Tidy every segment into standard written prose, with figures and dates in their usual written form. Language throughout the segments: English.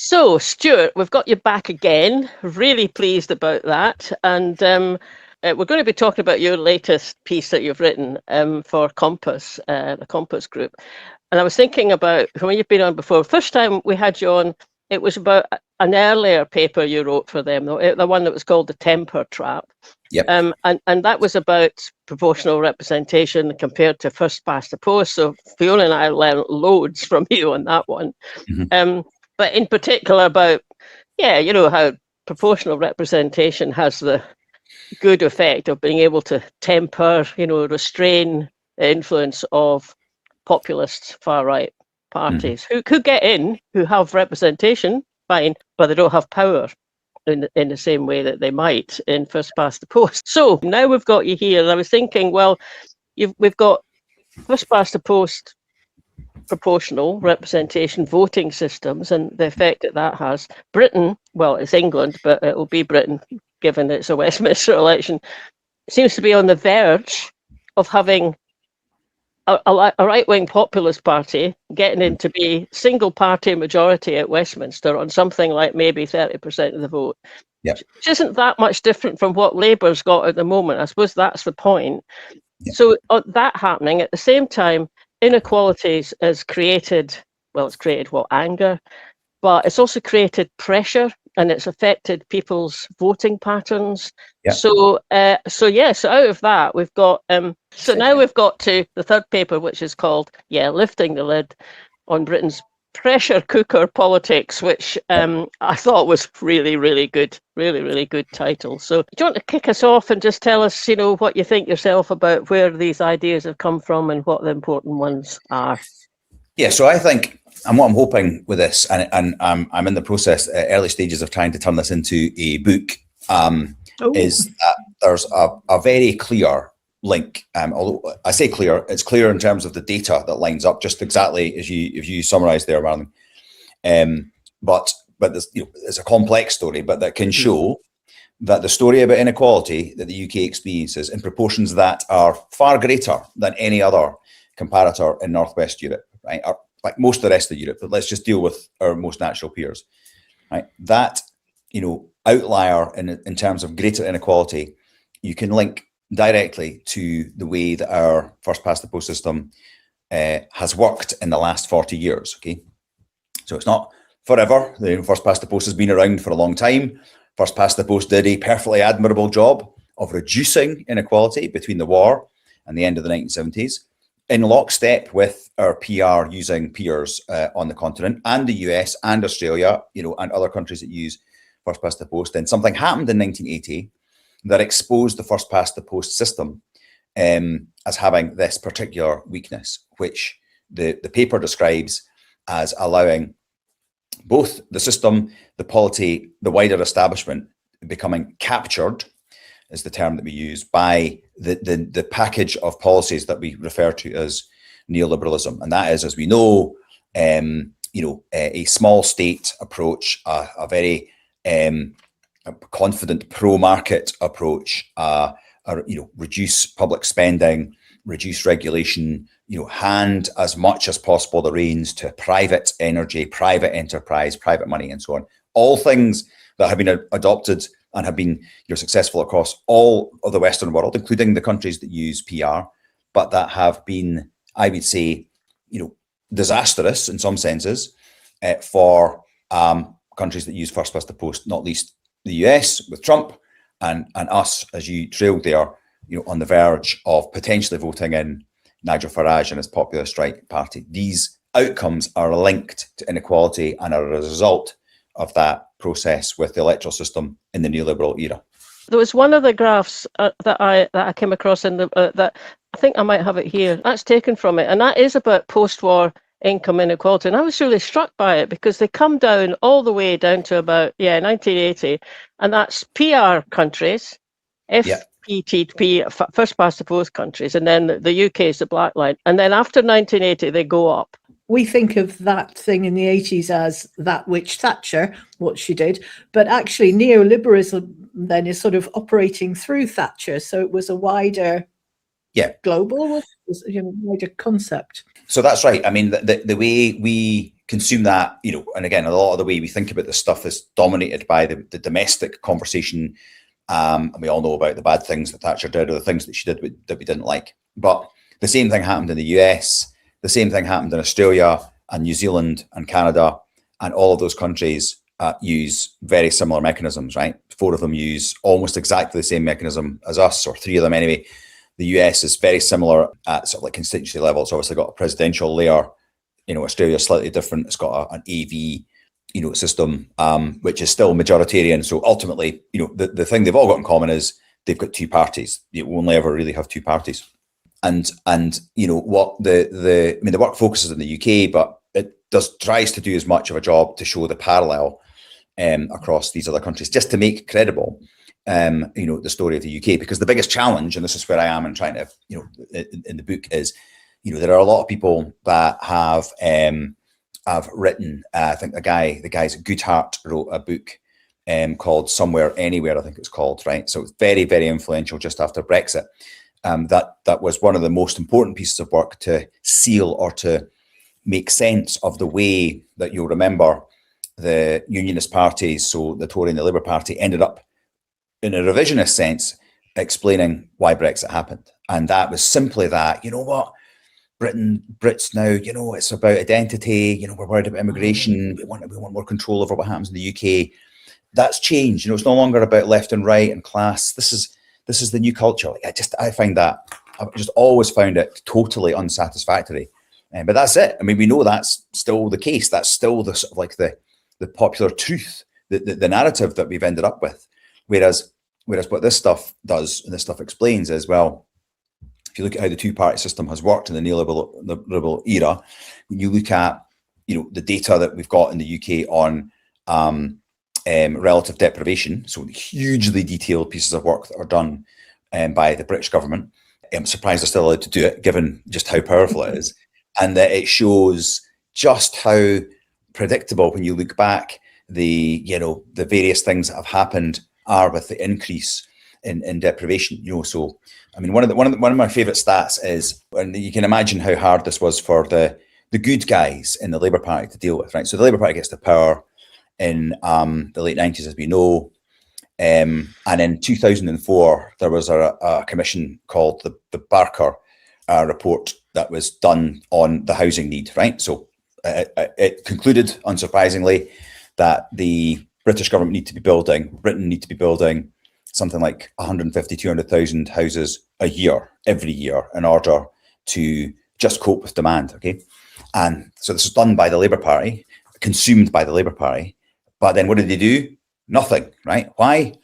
So, Stuart, we've got you back again. Really pleased about that. And we're going to be talking about your latest piece that you've written for Compass, the Compass Group. And I was thinking about when you've been on before. First time we had you on, it was about an earlier paper you wrote for them, the one that was called The Temper Trap. Yep. And that was about proportional representation compared to first past the post. So Fiona and I learned loads from you on that one. Mm-hmm. But in particular about, how proportional representation has the good effect of being able to temper, restrain the influence of populists, far-right parties who could get in, who have representation, fine, but they don't have power in the same way that they might in first past the post. So now we've got you here, and I was thinking, well, we've got first past the post proportional representation voting systems and the effect that has. Britain, well, it's England, but it will be Britain given it's a Westminster election, seems to be on the verge of having a right-wing populist party getting in to be single-party majority at Westminster on something like maybe 30% of the vote. Yep. Which isn't that much different from what Labour's got at the moment. I suppose that's the point. Yep. So that happening at the same time, inequalities has created, anger, but it's also created pressure and it's affected people's voting patterns. Yep. So out of that, we've got, now we've got to the third paper, which is called, Lifting the Lid on Britain's Pressure Cooker Politics, which I thought was really, really good title. So do you want to kick us off and just tell us, what you think yourself about where these ideas have come from and what the important ones are? Yeah, so I think, and what I'm hoping with this, and I'm in the process, early stages of trying to turn this into a book, is that there's a very clear link. Although I say clear, it's clear in terms of the data that lines up just exactly as you summarised there, Marlene. But there's, it's a complex story, but that can show that the story about inequality that the UK experiences in proportions that are far greater than any other comparator in Northwest Europe, right? Or like most of the rest of Europe, but let's just deal with our most natural peers, right? That, outlier in terms of greater inequality, you can link directly to the way that our first past the post system has worked in the last 40 years, okay? So it's not forever. The first past the post has been around for a long time. First past the post did a perfectly admirable job of reducing inequality between the war and the end of the 1970s, in lockstep with our PR using peers on the continent and the US and Australia, and other countries that use first past the post. Then something happened in 1980 that exposed the first past the post system as having this particular weakness, which the paper describes as allowing both the system, the polity, the wider establishment becoming captured, is the term that we use, by the package of policies that we refer to as neoliberalism. And that is, as we know, a small state approach, a very confident pro-market approach, reduce public spending, reduce regulation, hand as much as possible the reins to private energy, private enterprise, private money, and so on. All things that have been adopted and have been successful across all of the Western world, including the countries that use PR, but that have been, I would say, disastrous in some senses for countries that use first past the post, not least the US with Trump, and us, as you trailed there, on the verge of potentially voting in Nigel Farage and his populist right party. These outcomes are linked to inequality and are a result of that process with the electoral system in the neoliberal era. There was one of the graphs that I came across in the that I think I might have it here. That's taken from it, and that is about post-war income inequality. And I was really struck by it because they come down all the way down to about 1980, and that's PR countries, FPTP, first past the post countries, and then the UK is the black line, and then after 1980 they go up. We think of that thing in the 80s as that which Thatcher, what she did, but actually neoliberalism then is sort of operating through Thatcher. So it was a wider, global, wider concept. So that's right. I mean, the way we consume that, and again, a lot of the way we think about this stuff is dominated by the domestic conversation. And we all know about the bad things that Thatcher did or the things that she did that we didn't like. But the same thing happened in the US, the same thing happened in Australia and New Zealand and Canada, and all of those countries use very similar mechanisms, right? 4 of them use almost exactly the same mechanism as us, or 3 of them anyway. The US is very similar at sort of like constituency level. It's obviously got a presidential layer. Australia's slightly different. It's got an AV, system, which is still majoritarian. So ultimately, the thing they've all got in common is they've got 2 parties. You only ever really have 2 parties. And what the work focuses on the UK, but it tries to do as much of a job to show the parallel across these other countries, just to make credible the story of the UK. Because the biggest challenge, and this is where I am and trying to, in the book, is there are a lot of people that have written. I think the guys at Goodhart wrote a book called Somewhere Anywhere, I think it's called, right? So it's very, very influential just after Brexit. That was one of the most important pieces of work to seal or to make sense of the way that you'll remember the unionist parties, so the Tory and the Labour Party, ended up, in a revisionist sense, explaining why Brexit happened. And that was simply that, Brits now, it's about identity, we're worried about immigration, we want more control over what happens in the UK. That's changed, it's no longer about left and right and class. This is the new culture. I find that, I've just always found it totally unsatisfactory. But that's it. I mean, we know that's still the case. That's still the sort of like the popular truth, the narrative that we've ended up with. Whereas what this stuff does, and this stuff explains, is, well, if you look at how the 2-party system has worked in the neoliberal era, when you look at the data that we've got in the UK on relative deprivation, so hugely detailed pieces of work that are done by the British government. I'm surprised they're still allowed to do it, given just how powerful it is, and that it shows just how predictable, when you look back, the various things that have happened are with the increase in deprivation. So I mean, one of my favourite stats is, and you can imagine how hard this was for the good guys in the Labour Party to deal with, right? So the Labour Party gets to power in the late 90s, as we know, and in 2004 there was a commission called the Barker report that was done on the housing need, right? So it concluded, unsurprisingly, that the British government Britain need to be building something like 150, 200,000 houses a year, every year, in order to just cope with demand, okay? And so this was done by the Labour Party, consumed by the Labour Party. But then what did they do? Nothing, right? Why?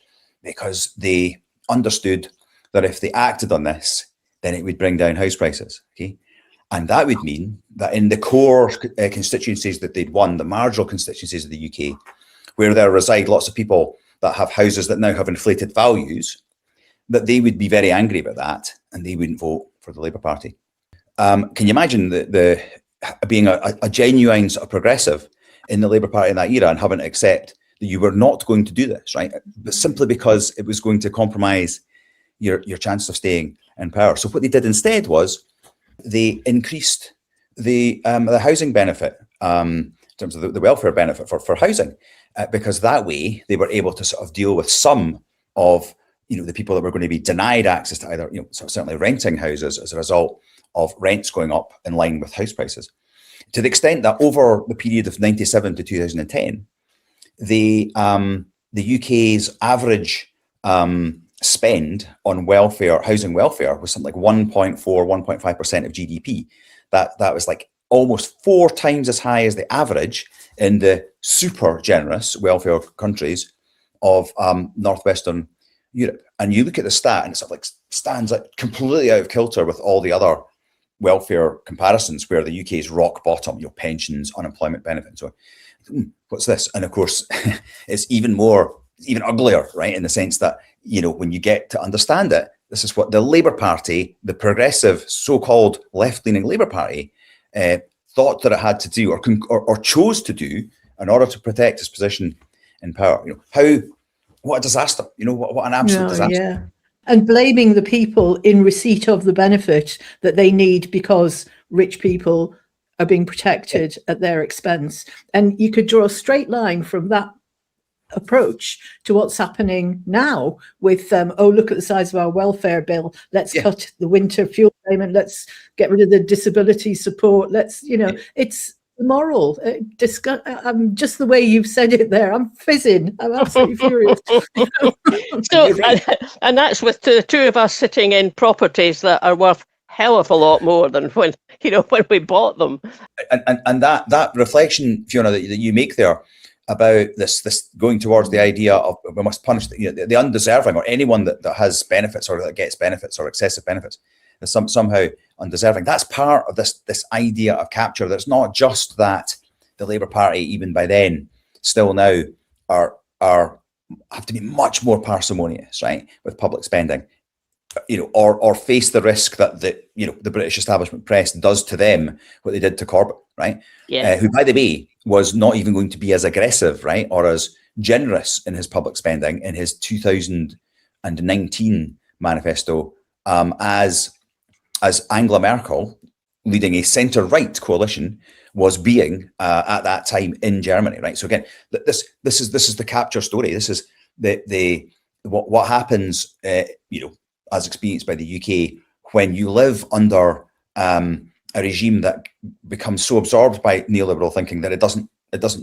Because they understood that if they acted on this, then it would bring down house prices, okay? And that would mean that in the core constituencies that they'd won, the marginal constituencies of the UK, where there reside lots of people that have houses that now have inflated values, that they would be very angry about that, and they wouldn't vote for the Labour Party. Can you imagine the being a genuine sort of progressive in the Labour Party in that era and having to accept that you were not going to do this, right? But simply because it was going to compromise your chance of staying in power. So what they did instead was they increased the housing benefit, in terms of the welfare benefit for housing, because that way they were able to sort of deal with some of the people that were going to be denied access to either certainly renting houses as a result of rents going up in line with house prices. To the extent that over the period of 97 to 2010, the UK's average spend on welfare, housing welfare, was something like 1.4, 1.5% of GDP. That was like almost 4 times as high as the average in the super generous welfare countries of northwestern Europe. And you look at the stat, and it sort of like stands like completely out of kilter with all the other welfare comparisons, where the UK is rock bottom, pensions, unemployment benefits. So what's this? And of course, it's even uglier, right? In the sense that, when you get to understand it, this is what the Labour Party, the progressive, so-called left-leaning Labour Party, thought that it had to do or chose to do in order to protect its position in power. What a disaster, what an absolute disaster. Yeah. And blaming the people in receipt of the benefit that they need because rich people are being protected at their expense. And you could draw a straight line from that approach to what's happening now with oh, look at the size of our welfare bill, let's cut the winter fuel payment, let's get rid of the disability support, let's, you know, it's immoral. Just the way you've said it there, I'm fizzing, I'm absolutely furious. So, and that's with the two of us sitting in properties that are worth hell of a lot more than when we bought them. And that reflection, Fiona, that you make there about this going towards the idea of we must punish the undeserving, or anyone that has benefits or that gets benefits or excessive benefits is somehow undeserving. That's part of this idea of capture. That's not just that the Labour Party, even by then, still now have to be much more parsimonious, right, with public spending, or face the risk that the British establishment press does to them what they did to Corbyn, right? Yeah. Who, by the way, was not even going to be as aggressive, right, or as generous in his public spending in his 2019 manifesto as Angela Merkel, leading a centre-right coalition, was being at that time in Germany, right? So again, this is the capture story. This is what happens, as experienced by the UK when you live under a regime that becomes so absorbed by neoliberal thinking that it doesn't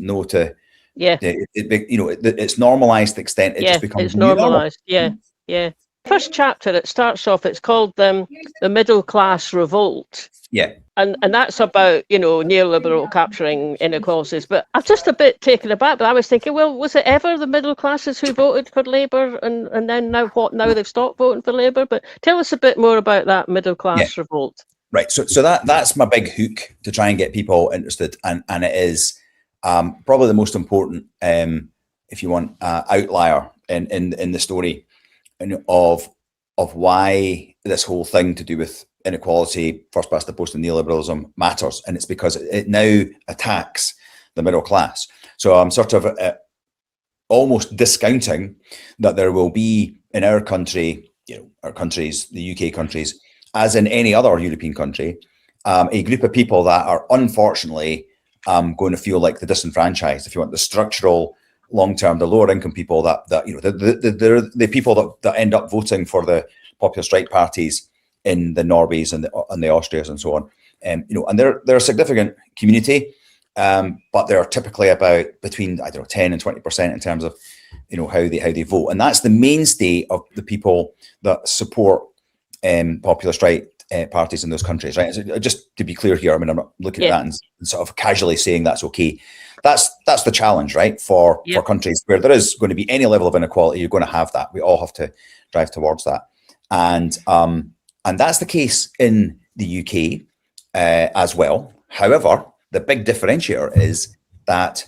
know to. Yeah. It's normalised to the extent it just becomes. It's normalised. Yeah. First chapter, it starts off. It's called the Middle Class Revolt. Yeah. And that's about neoliberal capturing inequalities. But I'm just a bit taken aback. But I was thinking, well, was it ever the middle classes who voted for Labour, and then now what? Now they've stopped voting for Labour. But tell us a bit more about that middle class revolt. Right. So that's my big hook to try and get people interested, and it is probably the most important, if you want, outlier in the story of why this whole thing to do with inequality, first past the post, and neoliberalism matters, and it's because it now attacks the middle class. So I'm sort of almost discounting that there will be in our country, our countries, the UK countries, as in any other European country, a group of people that are unfortunately going to feel like the disenfranchised, if you want, the structural, long-term, the lower income people the people that end up voting for the popular strike parties in the Norways and the Austrias and so on. And they're a significant community, but they're typically about between 10 and 20% in terms of how they vote, and that's the mainstay of the people that support popular strike parties in those countries, right? So just to be clear here, I mean, I'm not looking at that and sort of casually saying that's okay. That's the challenge, right? For countries where there is going to be any level of inequality, you're going to have that. We all have to drive towards that, and that's the case in the UK as well. However, the big differentiator is that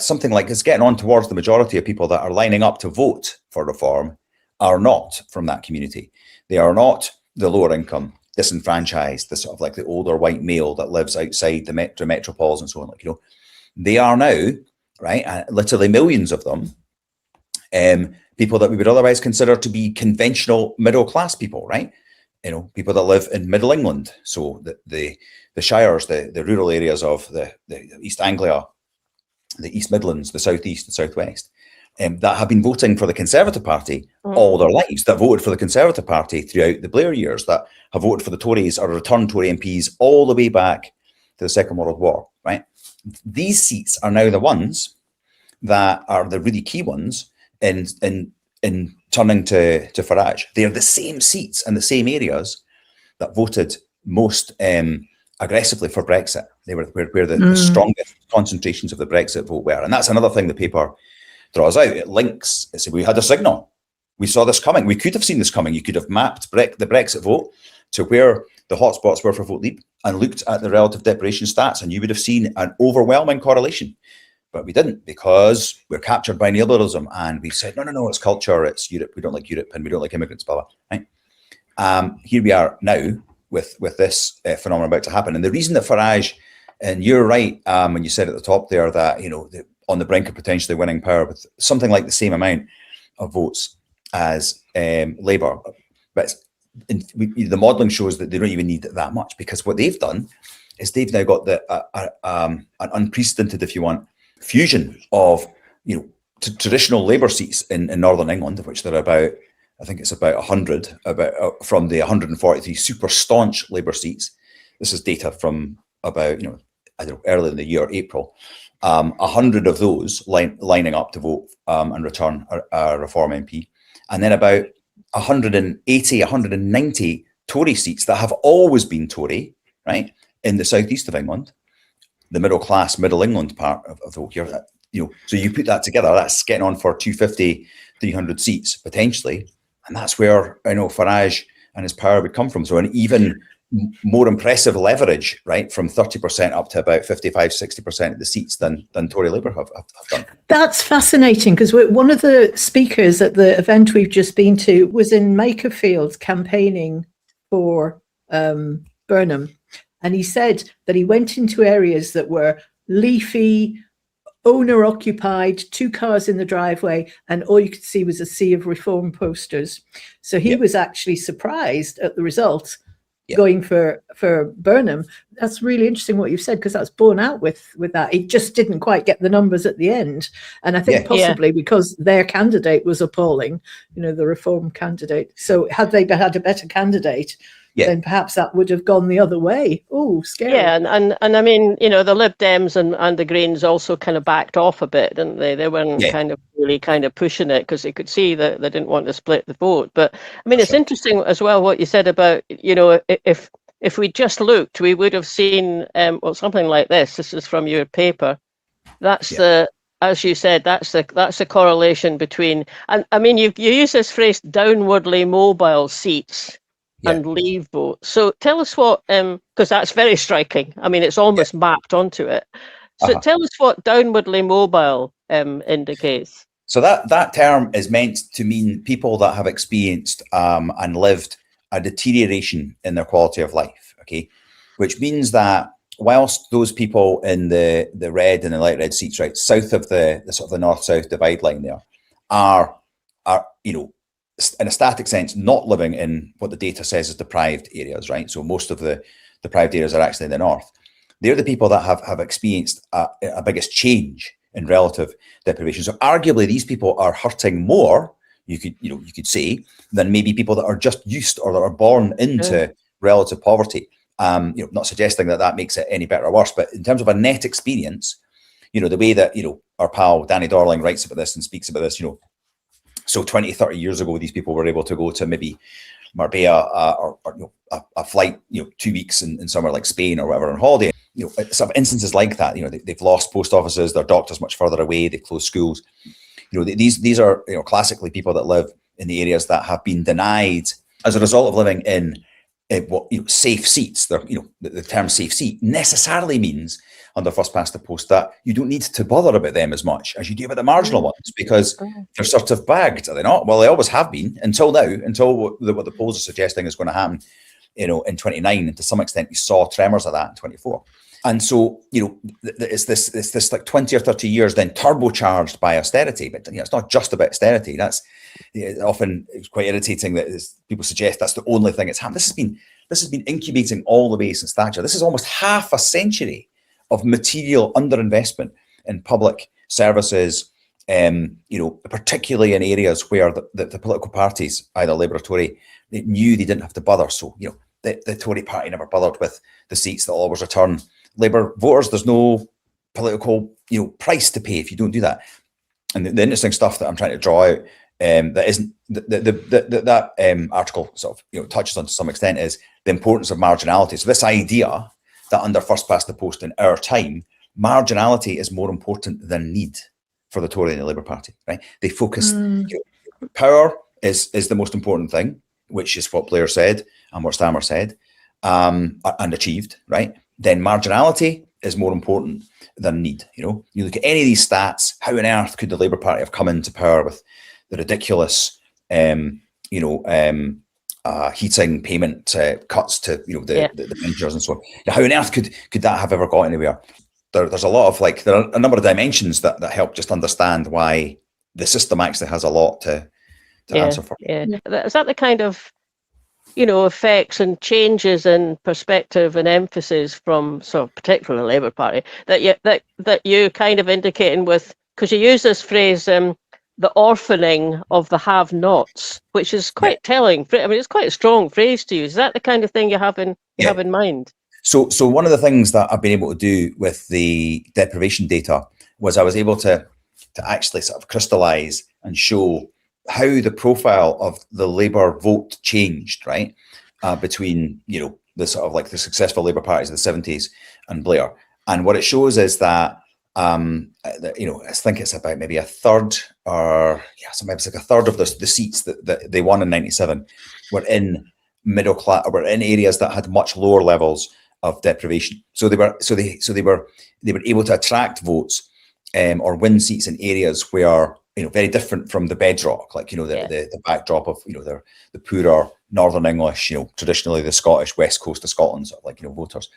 something like it's getting on towards the majority of people that are lining up to vote for reform are not from that community. They are not the lower income, disenfranchised, the sort of like the older white male that lives outside the metropoles and so on. They are now, right, literally millions of them, people that we would otherwise consider to be conventional middle class people, right? People that live in Middle England, so the shires, the rural areas of the East Anglia, the East Midlands, the South East and South West, that have been voting for the Conservative Party all their lives, that voted for the Conservative Party throughout the Blair years, that have voted for the Tories or returned Tory MPs all the way back to the Second World War, right? These seats are now the ones that are the really key ones in turning to Farage. They are the same seats and the same areas that voted most aggressively for Brexit. They were where the strongest concentrations of the Brexit vote were. And that's another thing the paper draws out. It links, it said, we had a signal. We saw this coming. We could have seen this coming. You could have mapped the Brexit vote to where the hotspots were for Vote Leave and looked at the relative deprivation stats, and you would have seen an overwhelming correlation. But we didn't, because we're captured by neoliberalism, and we said, no, it's culture, it's Europe. We don't like Europe, and we don't like immigrants, blah, blah, right? Here we are now with this phenomenon about to happen. And the reason that Farage, and you're right when you said at the top there that, on the brink of potentially winning power with something like the same amount of votes as Labour. But the modelling shows that they don't even need that much, because what they've done is they've now got an unprecedented, if you want, fusion of traditional Labour seats in Northern England, of which there are about, I think it's about 100, from the 143 super staunch Labour seats. This is data from about, I don't know, earlier in the year, April. 100 of those lining up to vote and return a Reform MP. And then about 180, 190 Tory seats that have always been Tory, right, in the southeast of England, the middle class, middle England part of the here. So you put that together, that's getting on for 250, 300 seats potentially. And that's where, Farage and his power would come from. So an even more impressive leverage, right, from 30% up to about 55, 60% of the seats than Tory Labour have done. That's fascinating, because one of the speakers at the event we've just been to was in Makerfield campaigning for Burnham. And he said that he went into areas that were leafy, owner occupied, 2 cars in the driveway, and all you could see was a sea of Reform posters. So he was actually surprised at the result. Going for Burnham. That's really interesting what you've said, because that's borne out with that. It just didn't quite get the numbers at the end. And I think possibly because their candidate was appalling, the Reform candidate. So had they had a better candidate, then perhaps that would have gone the other way. Oh, scary. Yeah, and I mean, the Lib Dems and the Greens also kind of backed off a bit, didn't they? They weren't really pushing it, because they could see that they didn't want to split the vote. But I mean, it's interesting as well what you said about, if we just looked, we would have seen something like this. This is from your paper. That's as you said, that's the correlation between, and I mean, you use this phrase, downwardly mobile seats and leave vote. So tell us what, because that's very striking. I mean, it's almost mapped onto it. So tell us what downwardly mobile indicates. So that term is meant to mean people that have experienced and lived a deterioration in their quality of life, okay? Which means that whilst those people in the red and the light red seats, right, south of the sort of the north-south divide line there, are in a static sense, not living in what the data says is deprived areas, right? So most of the deprived areas are actually in the north. They're the people that have experienced a biggest change in relative deprivation. So arguably, these people are hurting more, you could say, than maybe people that are just used or that are born into relative poverty. Not suggesting that makes it any better or worse, but in terms of a net experience, the way that our pal Danny Dorling writes about this and speaks about this, so 20, 30 years ago, these people were able to go to maybe Marbella or a flight, 2 weeks in somewhere like Spain or whatever on holiday. Sort of instances like that. They've lost post offices, their doctors much further away, they closed schools. These are classically people that live in the areas that have been denied as a result of living in safe seats. The term safe seat necessarily means under first past the post that you don't need to bother about them as much as you do about the marginal ones, because they're sort of bagged, are they not? Well, they always have been until now, until what the polls are suggesting is going to happen, in 29, and to some extent you saw tremors of that in 24. And so, it's this like 20 or 30 years then turbocharged by austerity, but it's not just about austerity. That's often it's quite irritating that people suggest that's the only thing that's happened. This has been incubating all the way since Thatcher. This is almost half a century of material underinvestment in public services, particularly in areas where the political parties, either Labour or Tory, they knew they didn't have to bother. So, the Tory party never bothered with the seats that always return Labour voters. There's no political, price to pay if you don't do that. And the interesting stuff that I'm trying to draw out, that isn't that article sort of touches on to some extent, is the importance of marginality. So this idea that under first past the post in our time, marginality is more important than need for the Tory and the Labour Party, right? They focus, power is the most important thing, which is what Blair said and what Stammer said, and achieved, right? Then marginality is more important than need. You look at any of these stats, how on earth could the Labour Party have come into power with the ridiculous, heating payment cuts to the pensioners and so on? Now, how on earth could that have ever got anywhere? There's a lot of there are a number of dimensions that help just understand why the system actually has a lot to answer for. Yeah, is that the kind of effects and changes in perspective and emphasis from sort of particularly the Labour Party that you kind of indicating with, because you use this phrase, the orphaning of the have-nots, which is quite telling. I mean, it's quite a strong phrase to use. Is that the kind of thing you have in mind? So one of the things that I've been able to do with the deprivation data was I was able to actually sort of crystallise and show how the profile of the Labour vote changed, right, between the sort of like the successful Labour parties of the 70s and Blair. And what it shows is that I think it's about maybe a third, or maybe it's like a third of the seats that they won in '97 were in middle class, or were in areas that had much lower levels of deprivation. So they were able to attract votes or win seats in areas where very different from the bedrock, like the backdrop of the poorer Northern English, traditionally the Scottish West Coast of Scotland sort of like voters.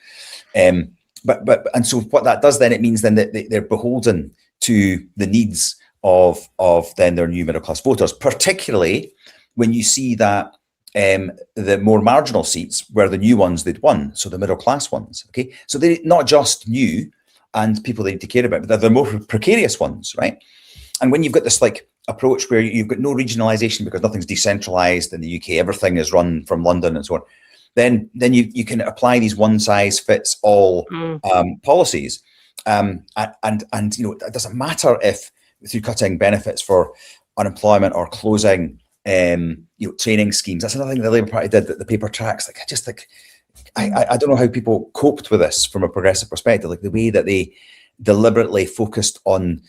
But so what that does then, it means then that they're beholden to the needs of then their new middle class voters, particularly when you see that the more marginal seats were the new ones they'd won, so the middle class ones. Okay, so they're not just new and people they need to care about, but they're the more precarious ones, right? And when you've got this like approach where you've got no regionalisation because nothing's decentralised in the UK, everything is run from London and so on, then you can apply these one size fits all policies, and it doesn't matter if through cutting benefits for unemployment or closing training schemes. That's another thing the Labour Party did, that the paper tracks. Like I don't know how people coped with this from a progressive perspective, like the way that they deliberately focused on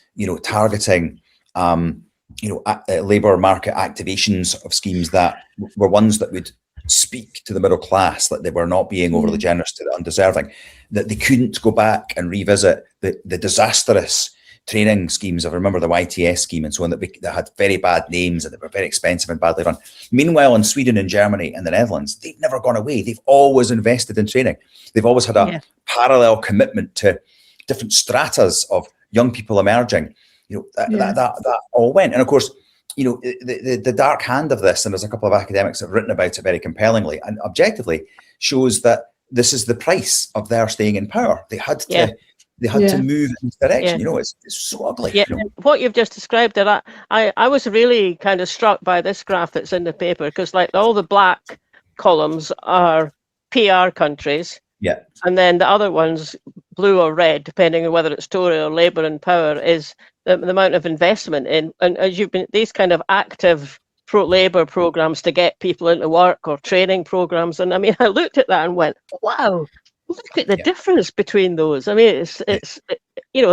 targeting labour market activations of schemes that were ones that would speak to the middle class, that they were not being overly generous to the undeserving, that they couldn't go back and revisit the disastrous training schemes. I remember the YTS scheme and so on that had very bad names and they were very expensive and badly run. Meanwhile, in Sweden and Germany and the Netherlands, they've never gone away. They've always invested in training. They've always had a parallel commitment to different stratas of young people emerging. That all went. And of course, the dark hand of this, and there's a couple of academics that have written about it very compellingly and objectively, shows that this is the price of their staying in power. They had to to move in this direction. It's so ugly. What you've just described there, I was really kind of struck by this graph that's in the paper, because like all the black columns are PR countries. Yeah. And then the other ones, blue or red, depending on whether it's Tory or Labour in power, is the amount of investment in, and as you've been, these kind of active pro-Labour programmes to get people into work, or training programmes. And I mean, I looked at that and went, wow, look at the difference between those. I mean, it's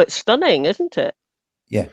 stunning, isn't it? Yeah,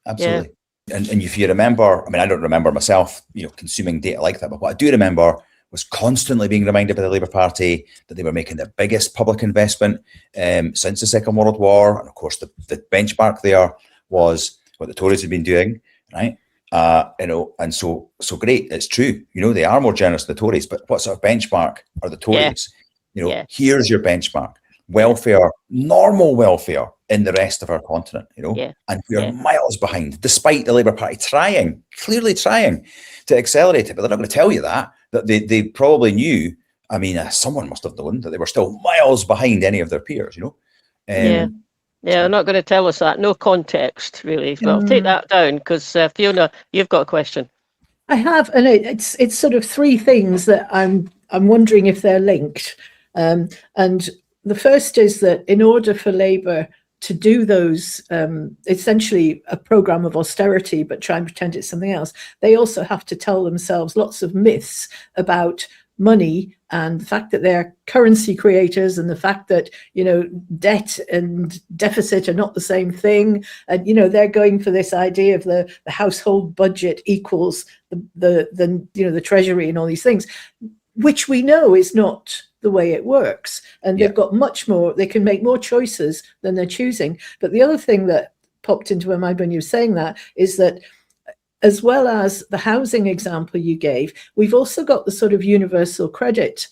absolutely. Yeah. And if you remember, I mean, I don't remember myself, consuming data like that, but what I do remember was constantly being reminded by the Labour Party that they were making the biggest public investment since the Second World War. And of course, the benchmark there was what the Tories had been doing, right? And so great, it's true. They are more generous than the Tories, but what sort of benchmark are the Tories? Here's your benchmark. Welfare, normal welfare in the rest of our continent, and we are miles behind, despite the Labour Party clearly trying to accelerate it, but they're not going to tell you that they probably knew. I mean, someone must have known that they were still miles behind any of their peers, they're not going to tell us that. No context, really. But I'll take that down, because Fiona, you've got a question. I have, and it's sort of three things that I'm wondering if they're linked. And the first is that in order for Labour to do those, essentially a programme of austerity, but try and pretend it's something else, they also have to tell themselves lots of myths about money and the fact that they're currency creators, and the fact that, debt and deficit are not the same thing. And, they're going for this idea of the household budget equals the treasury and all these things, which we know is not the way it works. And they've got much more, they can make more choices than they're choosing. But the other thing that popped into my mind when you were saying that is that, as well as the housing example you gave, we've also got the sort of universal credit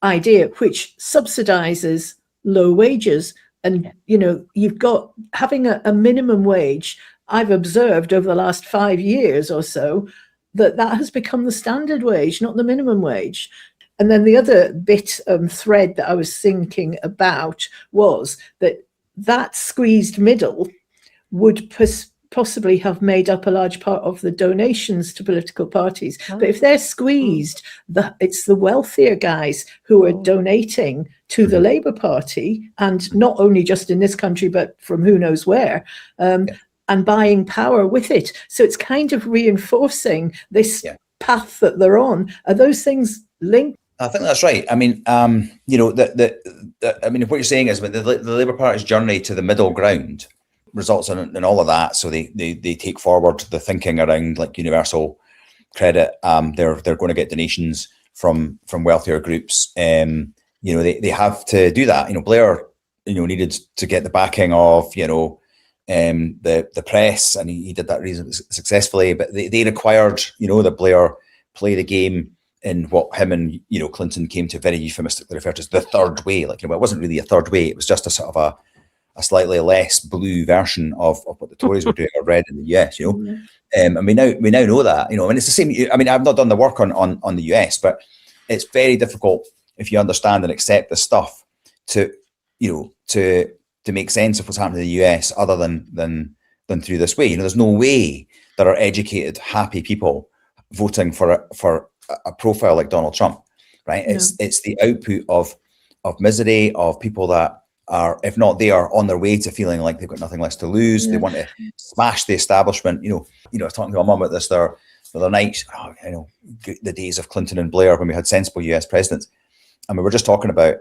idea, which subsidizes low wages. And, you've got having a minimum wage. I've observed over the last 5 years or so, that has become the standard wage, not the minimum wage. And then the other bit thread that I was thinking about was that squeezed middle would possibly have made up a large part of the donations to political parties. But if they're squeezed, it's the wealthier guys who are donating to the Labour Party, and not only just in this country, but from who knows where, and buying power with it. So it's kind of reinforcing this path that they're on. Are those things linked? I think that's right. I mean, you know, I mean, what you're saying is, when the Labour Party's journey to the middle ground results in all of that. So they take forward the thinking around like universal credit. They're going to get donations from wealthier groups. You know, they have to do that. You know, Blair, you know, needed to get the backing of, you know, the press, and he did that reasonably successfully. But they required, you know, that Blair play the game in what him and, you know, Clinton came to very euphemistically refer to as the third way. Like, you know, it wasn't really a third way. It was just a sort of a slightly less blue version of what the Tories were doing or red in the US, you know. And we now know that, you know, and it's the same. I mean, I've not done the work on the US, but it's very difficult if you understand and accept the stuff to, you know, to make sense of what's happening in the US other than through this way. You know, there's no way there are educated, happy people voting for a profile like Donald Trump, right? No. It's the output of misery, of people that are, if not, they are on their way to feeling like they've got nothing less to lose. They want to smash the establishment. You know, I was talking to my mum about this the other night. You know, the days of Clinton and Blair when we had sensible US presidents, and we were just talking about,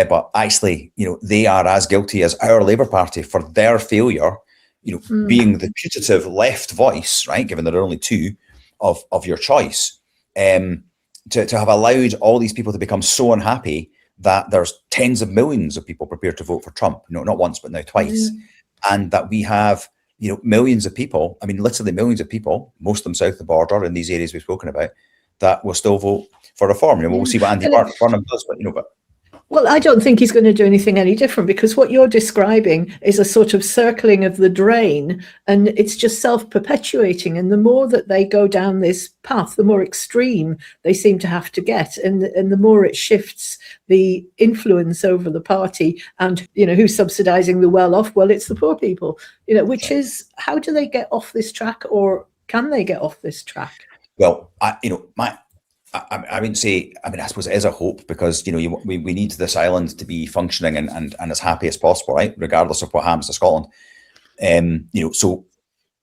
but actually, you know, they are as guilty as our Labour Party for their failure, you know, being the putative left voice, right? Given there are only two of your choice, to have allowed all these people to become so unhappy that there's tens of millions of people prepared to vote for Trump, you know, not once, but now twice. And that we have, you know, millions of people, I mean, literally millions of people, most of them south of the border in these areas we've spoken about, that will still vote for reform. You know, we'll see what Andy Burnham does, but, you know, but. Well, I don't think he's going to do anything any different, because what you're describing is a sort of circling of the drain, and it's just self-perpetuating. And the more that they go down this path, the more extreme they seem to have to get, and the more it shifts the influence over the party. And, you know, who's subsidizing the well-off? Well, it's the poor people, you know, which is, how do they get off this track, or can they get off this track? Well, I wouldn't say, I mean, I suppose it is a hope, because, you know, we need this island to be functioning and as happy as possible, right? Regardless of what happens to Scotland. You know, so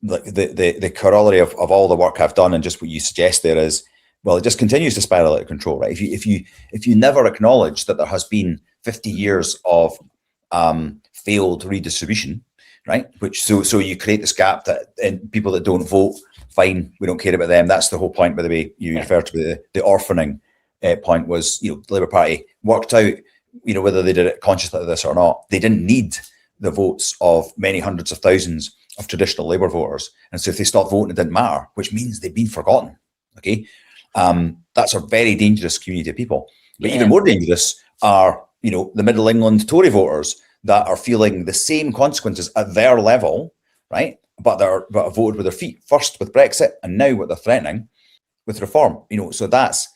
like the corollary of all the work I've done and just what you suggest there is, well, it just continues to spiral out of control, right? If you never acknowledge that there has been 50 years of failed redistribution, right? Which so you create this gap that in people that don't vote, fine, we don't care about them. That's the whole point, by the way, you referred to the orphaning point was, you know, the Labour Party worked out, you know, whether they did it consciously of this or not, they didn't need the votes of many hundreds of thousands of traditional Labour voters. And so if they stopped voting, it didn't matter, which means they've been forgotten, okay? That's a very dangerous community of people. But even more dangerous are, you know, the Middle England Tory voters that are feeling the same consequences at their level, right? But have voted with their feet, first with Brexit and now what they're threatening with reform. You know, so that's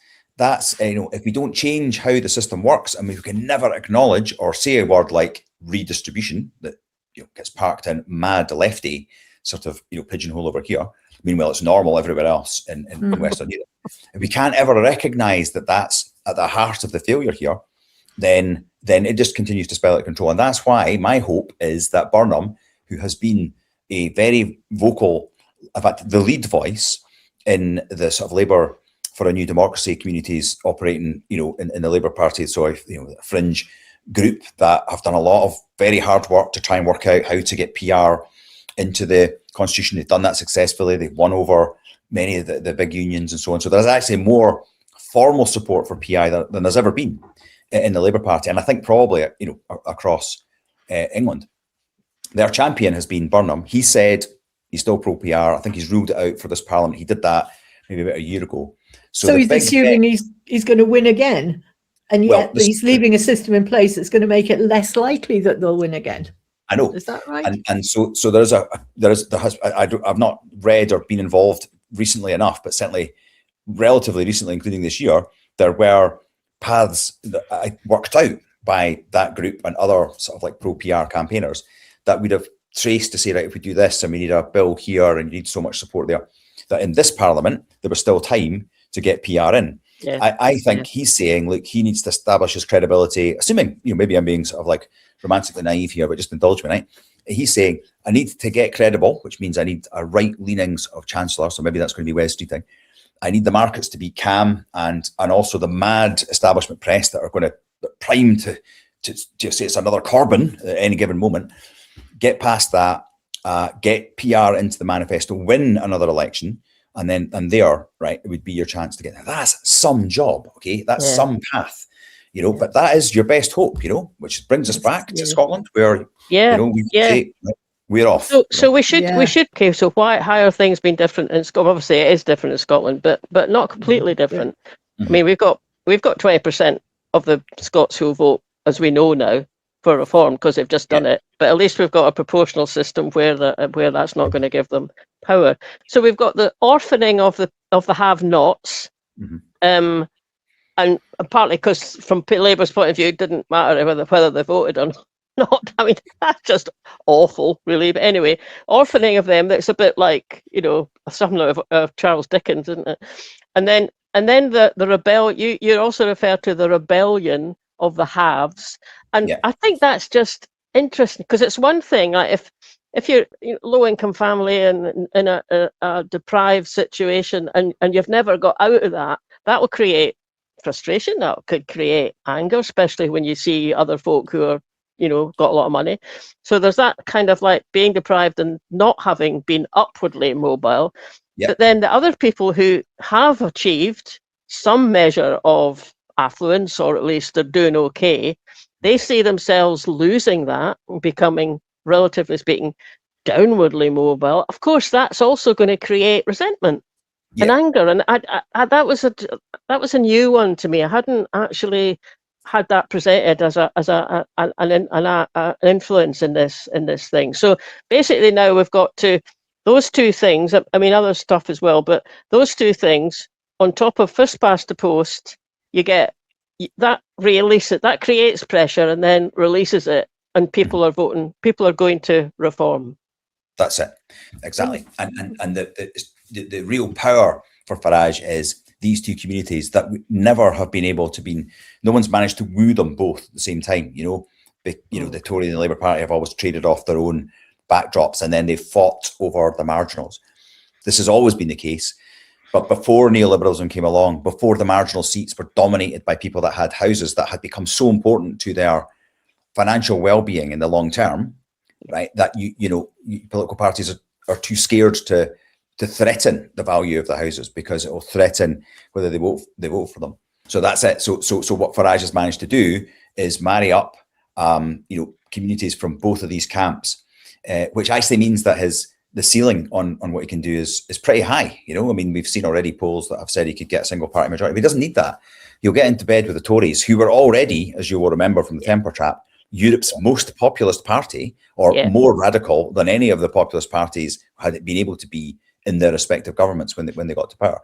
you know, if we don't change how the system works, and we can never acknowledge or say a word like redistribution that, you know, gets parked in mad lefty sort of, you know, pigeonhole over here. Meanwhile, it's normal everywhere else in Western Europe. If we can't ever recognise that that's at the heart of the failure here, then it just continues to spiral out of control. And that's why my hope is that Burnham, who has been a very vocal, in fact, the lead voice in the sort of Labour for a New Democracy communities operating, you know, in the Labour Party, so you know, a fringe group that have done a lot of very hard work to try and work out how to get PR into the Constitution. They've done that successfully. They've won over many of the big unions and so on. So there's actually more formal support for PI than there's ever been in the Labour Party, and I think probably, you know, across England. Their champion has been Burnham. He said he's still pro-PR. I think he's ruled it out for this Parliament. He did that maybe about a year ago. So he's assuming he's going to win again, and yet he's leaving a system in place that's going to make it less likely that they'll win again. I know. Is that right? And so I've not read or been involved recently enough, but certainly relatively recently, including this year, there were paths that worked out by that group and other sort of like pro-PR campaigners that we'd have traced to say, right, if we do this and we need a bill here and you need so much support there, that in this Parliament, there was still time to get PR in. Yeah. I think he's saying, look, he needs to establish his credibility, assuming, maybe I'm being sort of like romantically naive here, but just indulge me, right? He's saying, I need to get credible, which means I need a right leanings of Chancellor. So maybe that's going to be Wes Streeting. I need the markets to be calm and also the mad establishment press that are going to prime to say it's another Corbyn at any given moment. Get past that, get PR into the manifesto, win another election, and there, right, it would be your chance to get there. That's some job, okay? That's some path, but that is your best hope, which brings us back to Scotland, where, we say, we're off. So we should, okay, so how are things been different in Scotland? Obviously it is different in Scotland, but not completely different. I mean, we've got 20% of the Scots who vote, as we know now, for reform because they've just done it. But at least we've got a proportional system where that's not going to give them power. So we've got the orphaning of the have-nots, and partly because from Labour's point of view, it didn't matter whether they voted or not. I mean, that's just awful, really. But anyway, orphaning of them, that's a bit like, something of Charles Dickens, isn't it? And then the rebellion, you also refer to the rebellion of the haves. And I think that's just interesting because it's one thing, like if you're low-income family and in a deprived situation and you've never got out of that will create frustration, that could create anger, especially when you see other folk who are, got a lot of money. So there's that kind of like being deprived and not having been upwardly mobile. But then the other people who have achieved some measure of affluence, or at least they're doing okay, they see themselves losing that and becoming, relatively speaking, downwardly mobile. Of course, that's also going to create resentment and anger. And I that was a new one to me. I hadn't actually had that presented as an influence in this thing. So basically, now we've got to those two things. I mean, other stuff as well, but those two things on top of first past the post, you get that release it, that creates pressure and then releases it, and people are voting, people are going to reform. That's it, exactly. And the real power for Farage is these two communities that never have been able to be, no one's managed to woo them both at the same time. The Tory and the Labour Party have always traded off their own backdrops and then they've fought over the marginals. This has always been the case. But before neoliberalism came along, before the marginal seats were dominated by people that had houses that had become so important to their financial well-being in the long term, right? That political parties are too scared to threaten the value of the houses because it will threaten whether they vote for them. So that's it. So what Farage has managed to do is marry up, communities from both of these camps, which actually means that the ceiling on what he can do is pretty high. I mean, we've seen already polls that have said he could get a single party majority. But he doesn't need that. He'll get into bed with the Tories, who were already, as you will remember from the temper trap, Europe's most populist party, or more radical than any of the populist parties had been able to be in their respective governments when they got to power.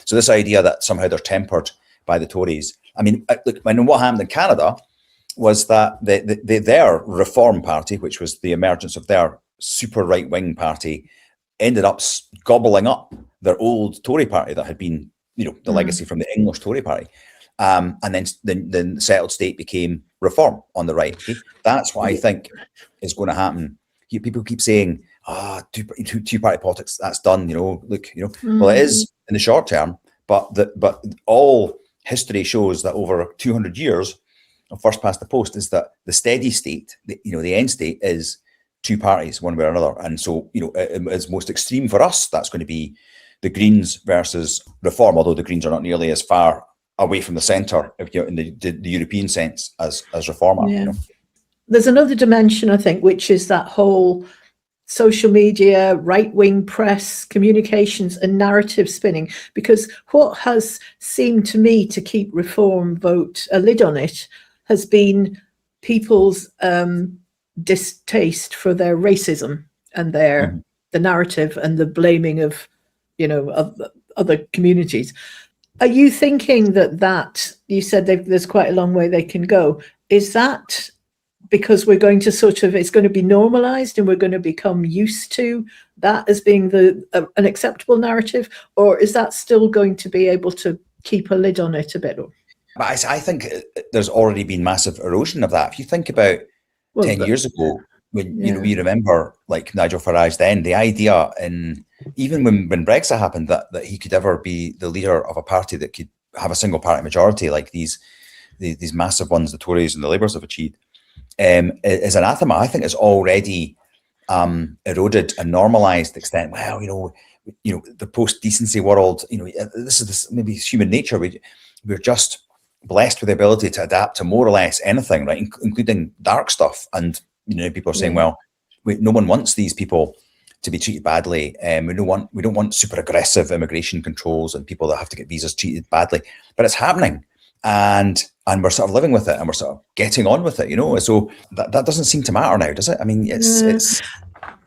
So this idea that somehow they're tempered by the Tories. I mean, look, what happened in Canada was that their Reform Party, which was the emergence of their super right-wing party, ended up gobbling up their old Tory party that had been, the legacy from the English Tory party. And then the settled state became Reform on the right. Okay? That's what I think is going to happen. People keep saying, two-party politics, that's done, Well, it is in the short term, but all history shows that over 200 years of first past the post is that the steady state, the end state is two parties, one way or another. And so, as most extreme for us, that's going to be the Greens versus Reform, although the Greens are not nearly as far away from the centre in the European sense as Reform are. There's another dimension, I think, which is that whole social media, right-wing press, communications and narrative spinning, because what has seemed to me to keep Reform vote a lid on it has been people's distaste for their racism and the narrative and the blaming of other communities. Are you thinking that you said there's quite a long way they can go? Is that because we're going to it's going to be normalized and we're going to become used to that as being an acceptable narrative, or is that still going to be able to keep a lid on it a bit? But I think there's already been massive erosion of that. If you think about 10 years ago, when we remember like Nigel Farage then, the idea even when Brexit happened that he could ever be the leader of a party that could have a single party majority like these massive ones the Tories and the Labours have achieved is anathema. I think it's already eroded and normalised to the extent, well, the post-decency world, this is maybe human nature. We're just blessed with the ability to adapt to more or less anything, right, including dark stuff. And people are saying, well, no one wants these people to be treated badly. We don't want super aggressive immigration controls and people that have to get visas treated badly. But it's happening, and we're sort of living with it, and we're sort of getting on with it. So that doesn't seem to matter now, does it? I mean, it's.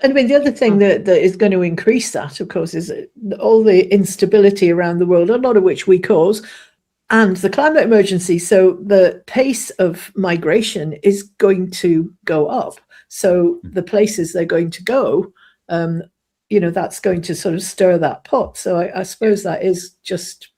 I mean, the other thing that is going to increase that, of course, is all the instability around the world, a lot of which we cause, and the climate emergency. So the pace of migration is going to go up. So the places they're going to go, that's going to sort of stir that pot. So I suppose that is just,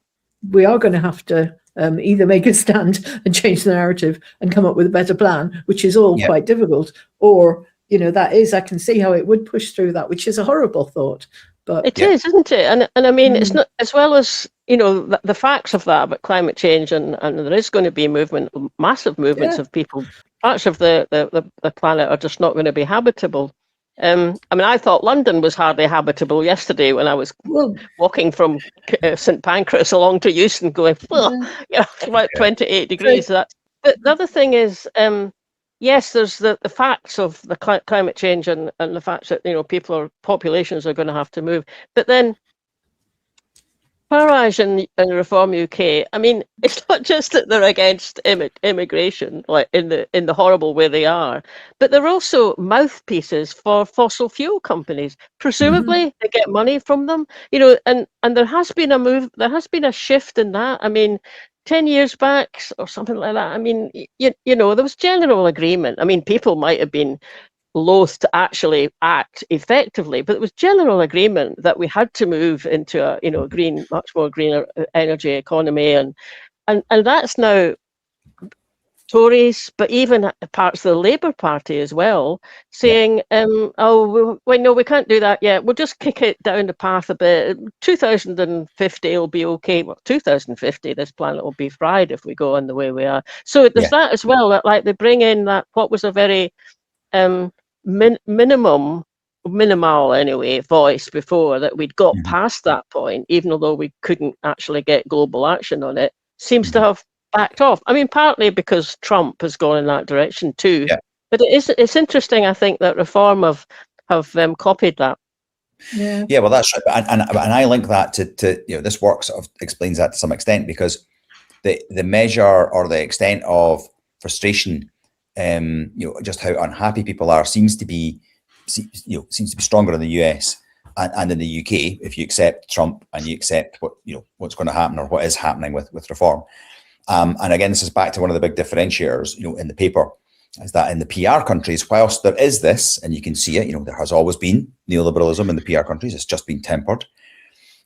we are going to have to either make a stand and change the narrative and come up with a better plan, which is all quite difficult, or I can see how it would push through that, which is a horrible thought. But it is, isn't it? And I mean, it's not, as well as the facts of that about climate change, and there is going to be massive movements of people. Parts of the planet are just not going to be habitable. I mean, I thought London was hardly habitable yesterday when I was walking from St Pancras along to Euston, going, it's about 28 degrees. But the other thing is, yes, there's the facts of the climate change and the facts that populations are going to have to move. But then Farage and Reform UK, I mean, it's not just that they're against immigration, like in the horrible way they are, but they're also mouthpieces for fossil fuel companies. Presumably, they get money from them, and there has been a shift in that. I mean, 10 years back or something like that. I mean, there was general agreement. I mean, people might have been loath to actually act effectively, but it was general agreement that we had to move into a much more greener energy economy, and that's now Tories, but even parts of the Labour Party as well, saying, we can't do that yet. We'll just kick it down the path a bit. 2050 will be okay. Well, 2050, this planet will be fried if we go on the way we are. So there's that as well. That like they bring in that what was a very minimal anyway voice before, that we'd got past that point, even although we couldn't actually get global action on it, seems to have backed off. I mean, partly because Trump has gone in that direction too. But it's interesting, I think, that Reform have copied that. Yeah, well, that's right. And I link that to this work sort of explains that to some extent, because the measure or the extent of frustration, just how unhappy people are seems to be stronger in the US and in the UK, if you accept Trump and you accept what's going to happen or what is happening with Reform. And again, this is back to one of the big differentiators, in the paper, is that in the PR countries, whilst there is this, and you can see it, there has always been neoliberalism in the PR countries, it's just been tempered.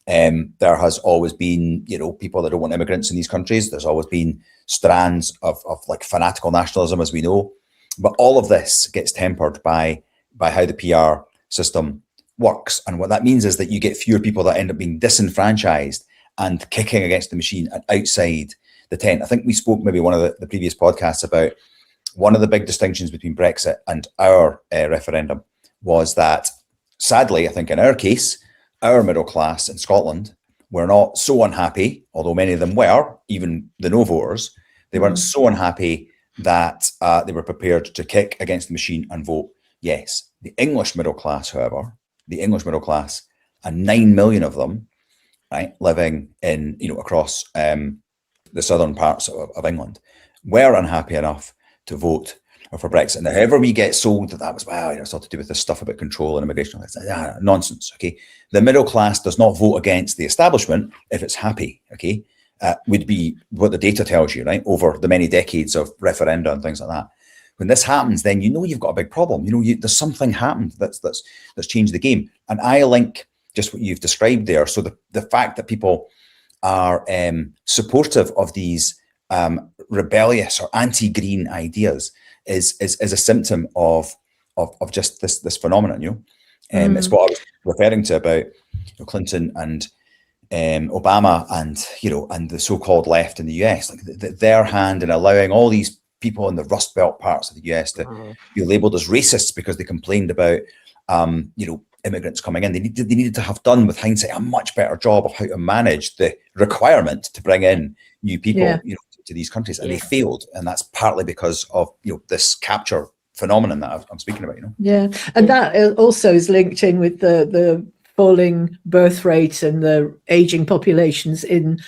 There has always been, people that don't want immigrants in these countries. There's always been strands of like fanatical nationalism, as we know. But all of this gets tempered by how the PR system works. And what that means is that you get fewer people that end up being disenfranchised and kicking against the machine and outside the tent. I think we spoke maybe one of the previous podcasts about one of the big distinctions between Brexit and our referendum was that, sadly, I think in our case, our middle class in Scotland were not so unhappy, although many of them were, even the no voters, they weren't so unhappy that they were prepared to kick against the machine and vote yes. The English middle class, however, and 9 million of them, right, living in, across the southern parts of England, were unhappy enough to vote or for Brexit. And however we get sold that was, well, it's all to do with this stuff about control and immigration. It's nonsense, okay? The middle class does not vote against the establishment if it's happy, okay? Would be what the data tells you, right? Over the many decades of referenda and things like that. When this happens, then you've got a big problem. There's something happened that's changed the game. And I link just what you've described there. So the fact that people are supportive of these rebellious or anti-green ideas is a symptom of just this phenomenon. It's what I was referring to about Clinton and Obama and the so-called left in the US, like their hand in allowing all these people in the Rust Belt parts of the US to be labelled as racists because they complained about immigrants coming in. They needed to have done, with hindsight, a much better job of how to manage the requirement to bring in new people, to these countries, and they failed, and that's partly because of this capture phenomenon that I'm speaking about. Yeah, and that also is linked in with the falling birth rate and the aging populations in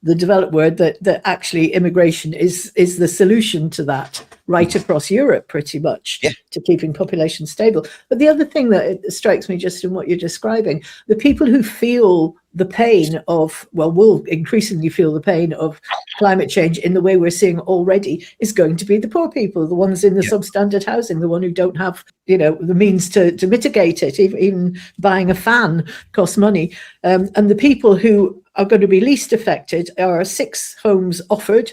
the developed world. That actually immigration is the solution to that right across Europe, pretty much, to keeping population stable. But the other thing that it strikes me just in what you're describing, the people who feel the pain of, will increasingly feel the pain of climate change in the way we're seeing already, is going to be the poor people, the ones in the substandard housing, the one who don't have, the means to mitigate it. Even buying a fan costs money. And the people who are going to be least affected are 6 homes offered.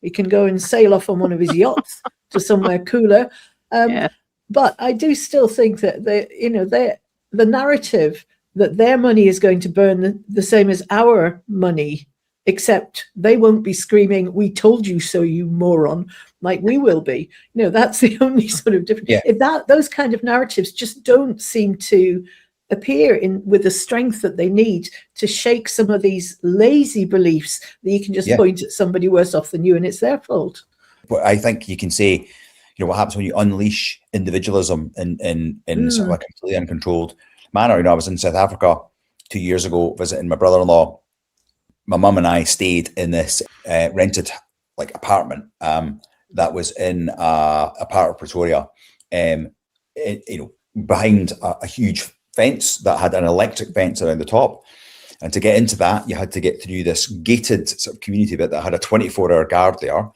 He can go and sail off on one of his yachts to somewhere cooler. But I do still think that the narrative that their money is going to burn the same as our money, except they won't be screaming, "We told you so, you moron," like we will be. That's the only sort of difference. If those kind of narratives just don't seem to appear with the strength that they need to shake some of these lazy beliefs that you can just point at somebody worse off than you and it's their fault. But I think you can say, what happens when you unleash individualism in sort of a completely uncontrolled manner. I was in South Africa 2 years ago visiting my brother-in-law. My mum and I stayed in this rented apartment that was in a part of Pretoria, behind a huge fence that had an electric fence around the top. And to get into that, you had to get through this gated sort of community bit that had a 24-hour guard there.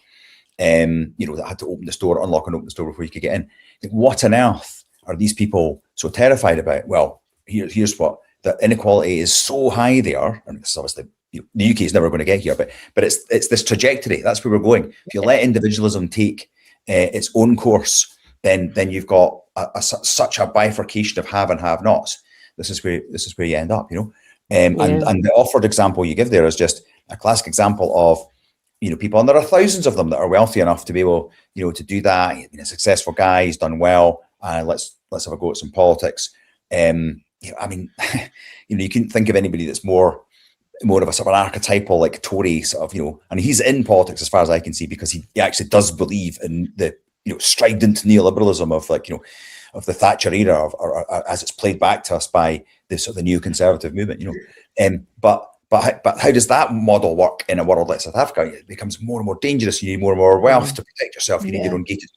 That had to open the store, unlock and open the store before you could get in. What on earth are these people so terrified about? Well, here's what the inequality is so high there, and this is obviously the UK is never going to get here, but it's this trajectory. That's where we're going. If you let individualism take its own course, then you've got such a bifurcation of have and have-nots. This is where you end up, And the offered example you give there is just a classic example of people, and there are thousands of them that are wealthy enough to be able to do that. He's been a successful guy, he's done well. Let's have a go at some politics. You couldn't think of anybody that's more of a sort of an archetypal like Tory sort of, and he's in politics as far as I can see because he actually does believe in the strident neoliberalism of of the Thatcher era, or as it's played back to us by the sort of the neoconservative movement, But how does that model work in a world like South Africa? It becomes more and more dangerous. You need more and more wealth to protect yourself. You need your own gated.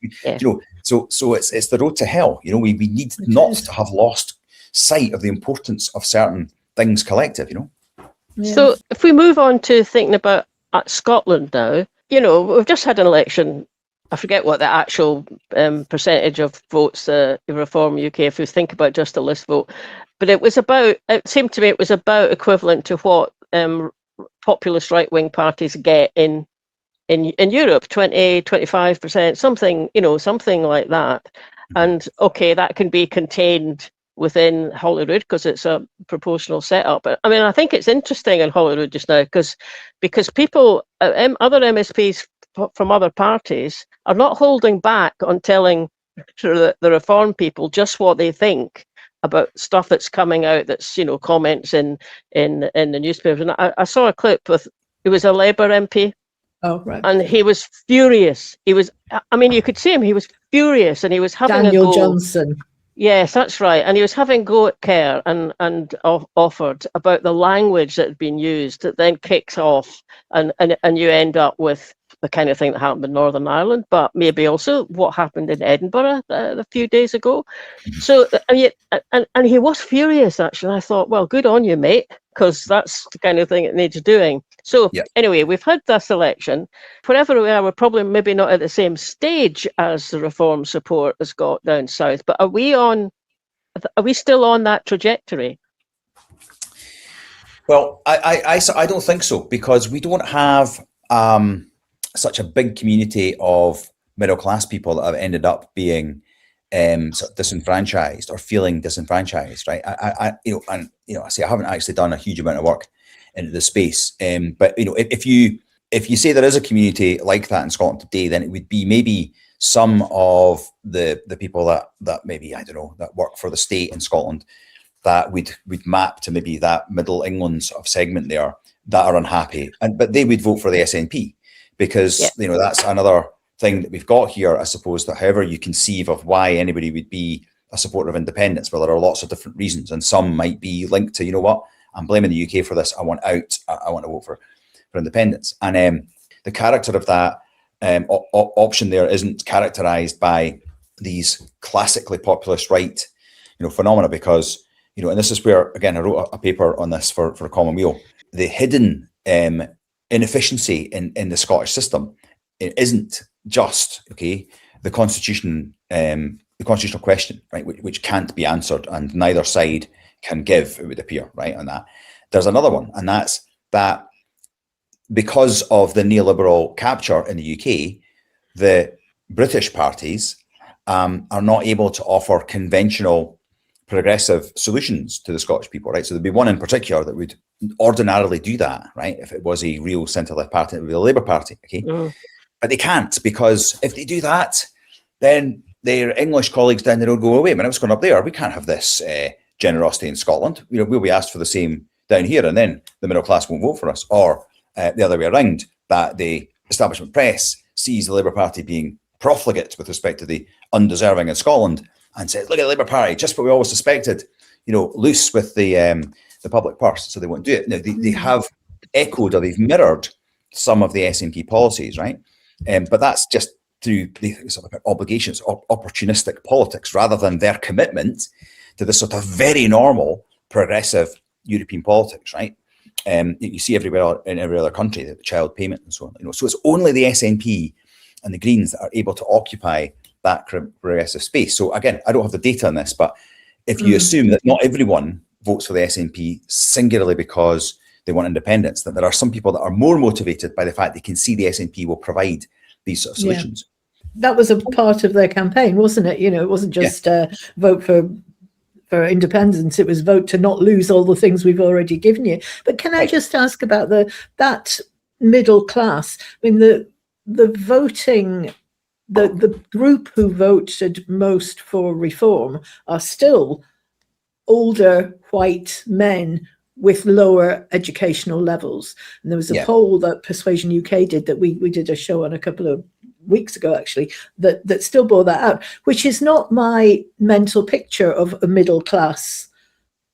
So it's the road to hell. We need not to have lost sight of the importance of certain things collective. So if we move on to thinking about Scotland now, we've just had an election. I forget what the actual percentage of votes Reform UK, if we think about just a list vote, but it seemed to me it was about equivalent to what populist right-wing parties get in Europe, 20-25%, something like that. And okay, that can be contained within Holyrood because it's a proportional setup. But I mean, I think it's interesting in Holyrood just now because people, other MSPs from other parties are not holding back on telling the Reform people just what they think about stuff that's coming out, that's comments in the newspapers. And I saw a clip it was a Labour MP. Oh, right. And he was furious. You could see him, he was furious, and he was having Daniel Johnson. Yes, that's right. And he was having a go at Kerr and offered about the language that had been used that then kicks off and you end up with the kind of thing that happened in Northern Ireland, but maybe also what happened in Edinburgh a few days ago. So, I mean, and he was furious, actually. I thought, well, good on you, mate, because that's the kind of thing it needs doing. So anyway, we've had this election. Wherever we are, we're probably maybe not at the same stage as the reform support has got down south, but are we still on that trajectory? Well, I don't think so, because we don't have such a big community of middle class people that have ended up being sort of disenfranchised or feeling disenfranchised, right? I say I haven't actually done a huge amount of work into the space, but if you say there is a community like that in Scotland today, then it would be maybe some of the people that maybe, I don't know, that work for the state in Scotland, that we'd map to maybe that middle England sort of segment there that are unhappy, but they would vote for the SNP, because that's another thing that we've got here, I suppose, that however you conceive of why anybody would be a supporter of independence, well, there are lots of different reasons, and some might be linked to, you know what, I'm blaming the UK for this, I want out, I want to vote for independence. And the character of that option there isn't characterized by these classically populist right phenomena, because and this is where, again, I wrote a paper on this for Commonweal. The hidden inefficiency in the Scottish system, it isn't just the constitutional question, right, which can't be answered, and neither side can give, it would appear, right, on that. There's another one, and that's that because of the neoliberal capture in the UK, the British parties are not able to offer conventional progressive solutions to the Scottish people, right? So there'd be one in particular that would ordinarily do that, right? If it was a real centre-left party, it would be the Labour Party, But they can't, because if they do that, then their English colleagues down the road go, wait a minute, what's going up there? We can't have this generosity in Scotland. We'll be asked for the same down here, and then the middle class won't vote for us. Or the other way around, that the establishment press sees the Labour Party being profligate with respect to the undeserving in Scotland, and says, look at the Labour Party, just what we always suspected, loose with the public purse, so they won't do it. Now, they have echoed, or they've mirrored some of the SNP policies, right? But that's just through the sort of obligations, opportunistic politics, rather than their commitment to this sort of very normal progressive European politics, right? You see everywhere in every other country, the child payment and so on. So it's only the SNP and the Greens that are able to occupy that progressive space. So again, I don't have the data on this, but if you assume that not everyone votes for the SNP singularly because they want independence, that there are some people that are more motivated by the fact they can see the SNP will provide these sort of solutions. That was a part of their campaign, wasn't it? It wasn't just vote for independence, it was vote to not lose all the things we've already given you. But can I just ask about that middle class? I mean, the voting, the group who voted most for reform are still older white men with lower educational levels. And there was a poll that Persuasion UK did that we did a show on a couple of weeks ago, actually, that still bore that out, which is not my mental picture of a middle class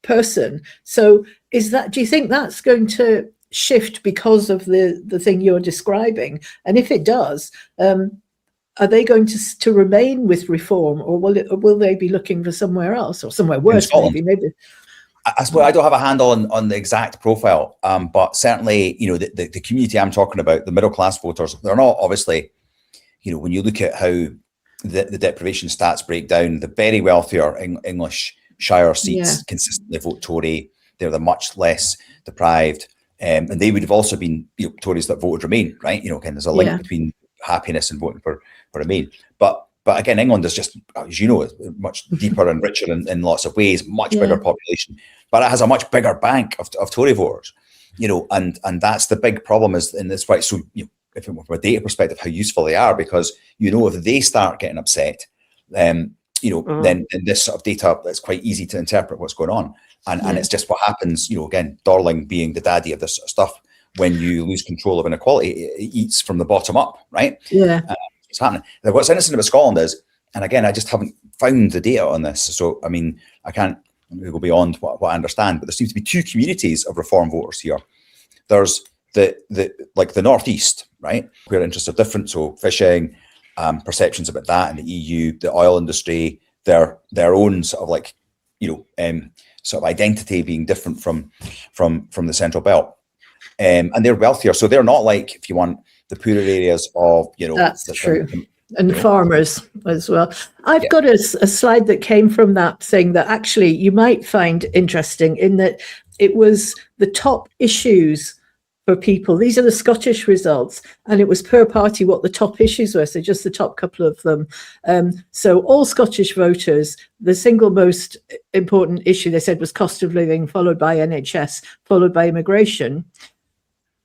person. So do you think that's going to shift because of the thing you're describing? And if it does, are they going to remain with reform, or will they be looking for somewhere else, or somewhere worse? Maybe. I suppose I don't have a handle on the exact profile, but certainly, the community I'm talking about, the middle class voters, they're not obviously, when you look at how the deprivation stats break down, the very wealthier English shire seats consistently vote Tory. They're the much less deprived, and they would have also been Tories that voted Remain, right? Again, there's a link between happiness and voting for Remain. But again, England is just, as you know, much deeper and richer in lots of ways, much bigger population, but it has a much bigger bank of Tory voters, and that's the big problem is in this, right? So, if from a data perspective, how useful they are, because, if they start getting upset, then this sort of data, it's quite easy to interpret what's going on. And it's just what happens, again, Darling being the daddy of this sort of stuff, when you lose control of inequality, it eats from the bottom up, right? It's happening. Now, what's interesting about Scotland is, and again, I just haven't found the data on this, so I mean, I can't go beyond what I understand, but there seems to be two communities of reform voters here. There's like the Northeast, right, where interests are different. So fishing, perceptions about that in the EU, the oil industry, their own sort of like, sort of identity being different from the Central Belt. And they're wealthier. So they're not like, if you want, the poorer areas of, That's true. And farmers as well. I've got a slide that came from that saying that actually you might find interesting in that it was the top issues for people. These are the Scottish results, and it was per party what the top issues were. So just the top couple of them. So all Scottish voters, the single most important issue they said was cost of living, followed by NHS, followed by immigration.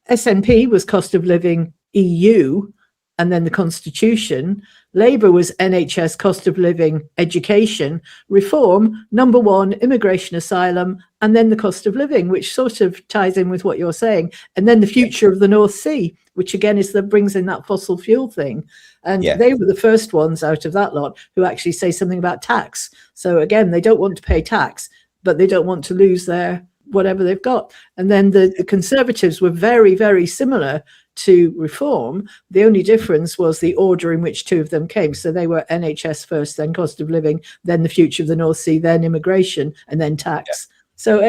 SNP was cost of living, EU, and then the Constitution. Labour was NHS, cost of living, education. Reform, number one, immigration, asylum, and then the cost of living, which sort of ties in with what you're saying. And then the future of the North Sea, which again brings in that fossil fuel thing. And they were the first ones out of that lot who actually say something about tax. So again, they don't want to pay tax, but they don't want to lose their whatever they've got. And then the Conservatives were very, very similar to Reform. The only difference was the order in which two of them came. So they were NHS first, then cost of living, then the future of the North Sea, then immigration, and then tax. So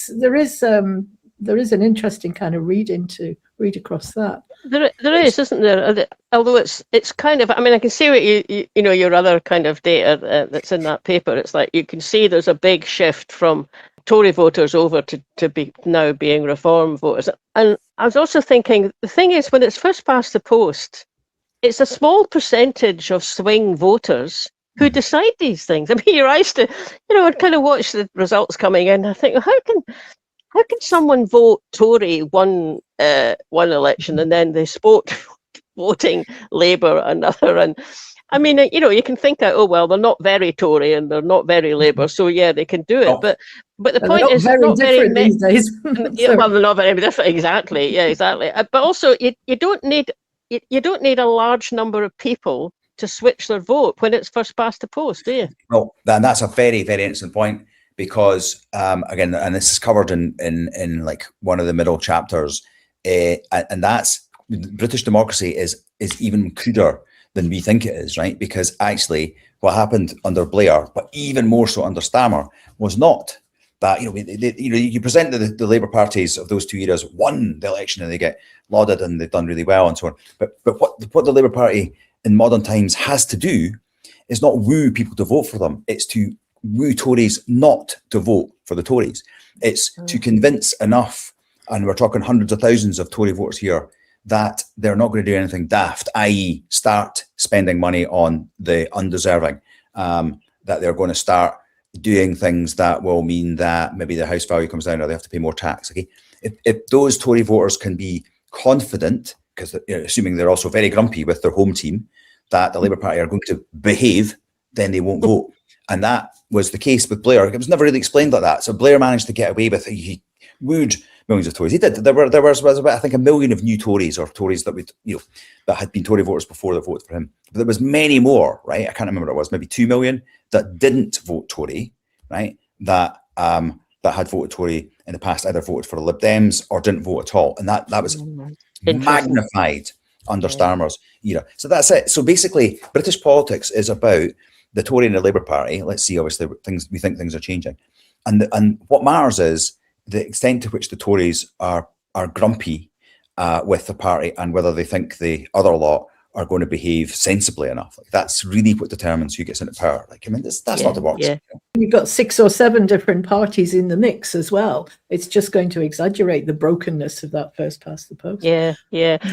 there is an interesting kind of read across that. There is, isn't there? Although it's kind of, I mean, I can see what your other kind of data that's in that paper. It's like you can see there's a big shift from Tory voters over to be now being Reform voters. And I was also thinking, the thing is, when it's first past the post, it's a small percentage of swing voters who decide these things. I mean, you're used to, kind of watch the results coming in. I think, how can someone vote Tory one election and then they sport voting Labour another? And I mean, you can think that, oh well, they're not very Tory and they're not very Labour, so yeah, they can do it. But the point is, very different these days. Well, they're not very different, exactly. Yeah, exactly. But also, you don't need a large number of people to switch their vote when it's first past the post, do you? Well, that's a very, very interesting point, because again, and this is covered in like one of the middle chapters, and that's British democracy is even cruder than we think it is, right? Because actually, what happened under Blair, but even more so under Stammer, was not that you present the Labour parties of those 2 eras won the election and they get lauded and they've done really well and so on. But what the Labour Party in modern times has to do is not woo people to vote for them. It's to woo Tories not to vote for the Tories. It's to convince enough, and we're talking hundreds of thousands of Tory voters here, that they're not going to do anything daft, i.e. start spending money on the undeserving, that they're going to start doing things that will mean that maybe their house value comes down or they have to pay more tax. Okay, if those Tory voters can be confident, because assuming they're also very grumpy with their home team, that the Labour Party are going to behave, then they won't vote. And that was the case with Blair. It was never really explained like that. So Blair managed to get away with it. He wooed millions of Tories. He did. There was about, I think, 1 million of new Tories, or Tories that that had been Tory voters before they voted for him. But there was many more, right? I can't remember what it was, maybe 2 million that didn't vote Tory, right? That had voted Tory in the past, either voted for the Lib Dems or didn't vote at all, and that was magnified under Starmer's era. So that's it. So basically, British politics is about the Tory and the Labour Party. Let's see, obviously, we think things are changing, and what matters is the extent to which the Tories are grumpy with the party, and whether they think the other lot are going to behave sensibly enough. Like, that's really what determines who gets into power. Like, I mean, that's not the box. Yeah. You've got 6 or 7 different parties in the mix as well. It's just going to exaggerate the brokenness of that first past the post. Yeah.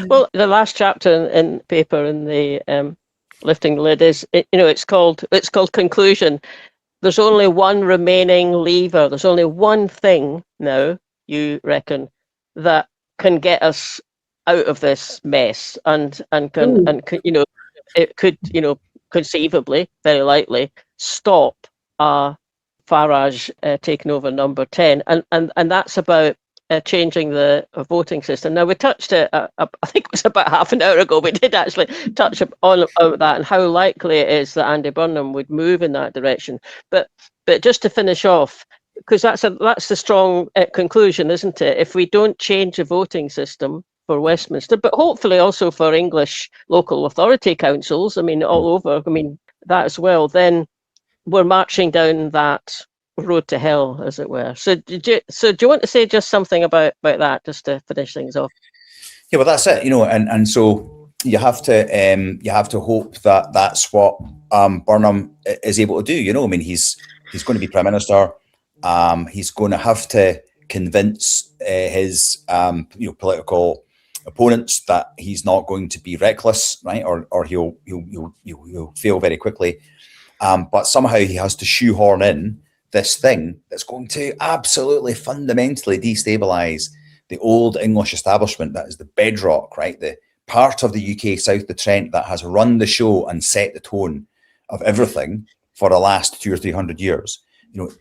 Well, the last chapter in paper in the Lifting the Lid is, it's called Conclusion. There's only one remaining lever. There's only one thing now, you reckon, that can get us out of this mess, and it could conceivably, very likely, stop Farage taking over number 10, and that's about changing the voting system. Now, we touched it, I think it was about half an hour ago, we did actually touch on that and how likely it is that Andy Burnham would move in that direction. But just to finish off, because that's the strong conclusion, isn't it? If we don't change the voting system, for Westminster, but hopefully also for English local authority councils, I mean, all over, I mean, that as well, then we're marching down that road to hell, as it were. So do you want to say just something about that, just to finish things off? Yeah, well, that's it, and so you have to hope that that's what Burnham is able to do. I mean, he's going to be Prime Minister. He's going to have to convince his political opponents that he's not going to be reckless, right? Or he'll fail very quickly. But somehow he has to shoehorn in this thing that's going to absolutely fundamentally destabilise the old English establishment that is the bedrock, right? The part of the UK south of the Trent that has run the show and set the tone of everything for the last 200 or 300 years.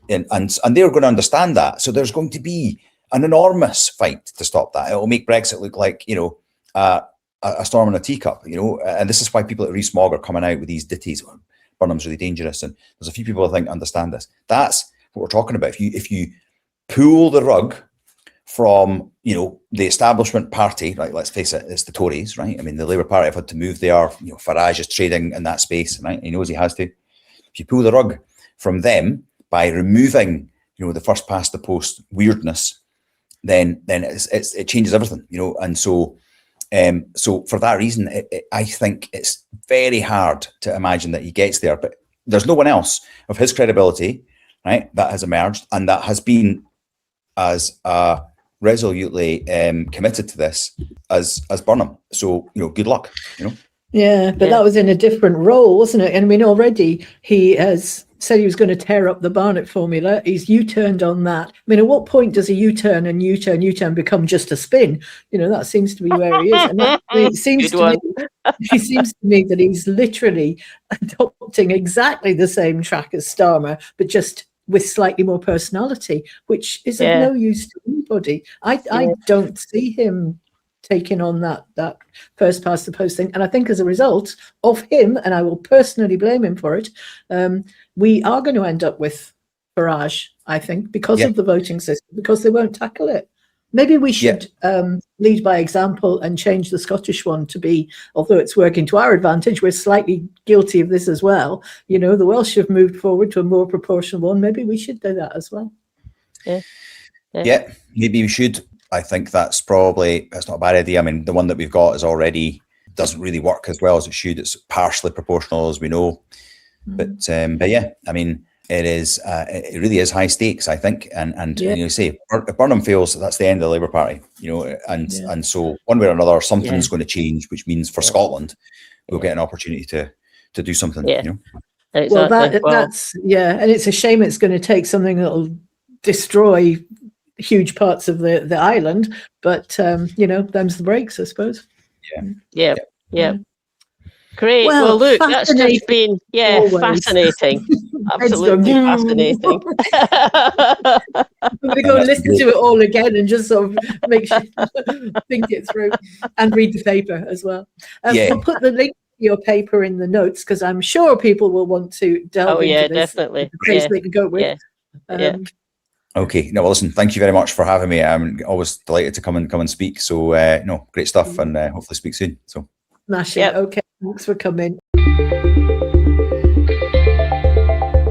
And they're going to understand that. So there's going to be an enormous fight to stop that. It will make Brexit look like, a storm in a teacup, and this is why people at Rees-Mogg are coming out with these ditties. Burnham's really dangerous. And there's a few people I think understand this. That's what we're talking about. If you pull the rug from, the establishment party, right, let's face it, it's the Tories, right? I mean, the Labour Party have had to move there. Farage is trading in that space, right? He knows he has to. If you pull the rug from them by removing, the first past the post weirdness, then it changes everything, and so for that reason, I think it's very hard to imagine that he gets there. But there's no one else of his credibility, right, that has emerged and that has been as resolutely committed to this as Burnham. So good luck. Yeah, but that was in a different role, wasn't it? And I mean, already he has said he was going to tear up the Barnett formula. He's U-turned on that. I mean, at what point does a U-turn and U-turn become just a spin? That seems to be where he is. And it seems to me that he's literally adopting exactly the same track as Starmer, but just with slightly more personality, which is of no use to anybody. I don't see him taking on that first past the post thing. And I think as a result of him, and I will personally blame him for it, we are going to end up with Farage, I think, because of the voting system, because they won't tackle it. Maybe we should lead by example and change the Scottish one to be, although it's working to our advantage, we're slightly guilty of this as well. The Welsh have moved forward to a more proportional one. Maybe we should do that as well. Yeah, maybe we should. I think that's not a bad idea. I mean, the one that we've got doesn't really work as well as it should. It's partially proportional, as we know. But yeah, I mean, it really is high stakes, I think. And say if Burnham fails, that's the end of the Labour Party, and so one way or another, something's going to change, which means for Scotland, we'll get an opportunity to do something. Exactly. Well, that's and it's a shame it's going to take something that'll destroy huge parts of the island, but them's the breaks, I suppose. Yeah. Great. Well, look, that's just been fascinating. Absolutely fascinating. I'm going to go and listen to it all again and just sort of make sure think it through and read the paper as well. I'll put the link to your paper in the notes because I'm sure people will want to delve into this. Definitely. They can go with. Okay. No, well, listen, thank you very much for having me. I'm always delighted to come and speak. So, great stuff, and hopefully speak soon. So, smashing. Okay, thanks for coming.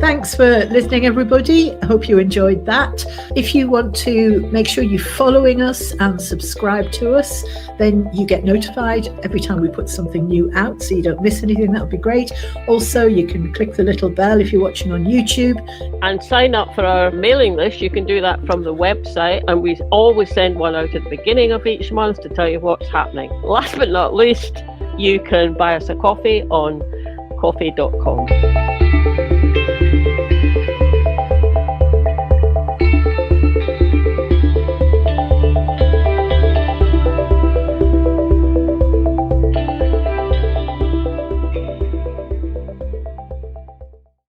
Thanks for listening, everybody. I hope you enjoyed that. If you want to make sure you're following us and subscribe to us, then you get notified every time we put something new out so you don't miss anything. That would be great. Also, you can click the little bell if you're watching on YouTube. And sign up for our mailing list. You can do that from the website, and we always send one out at the beginning of each month to tell you what's happening. Last but not least, you can buy us a coffee on coffee.com.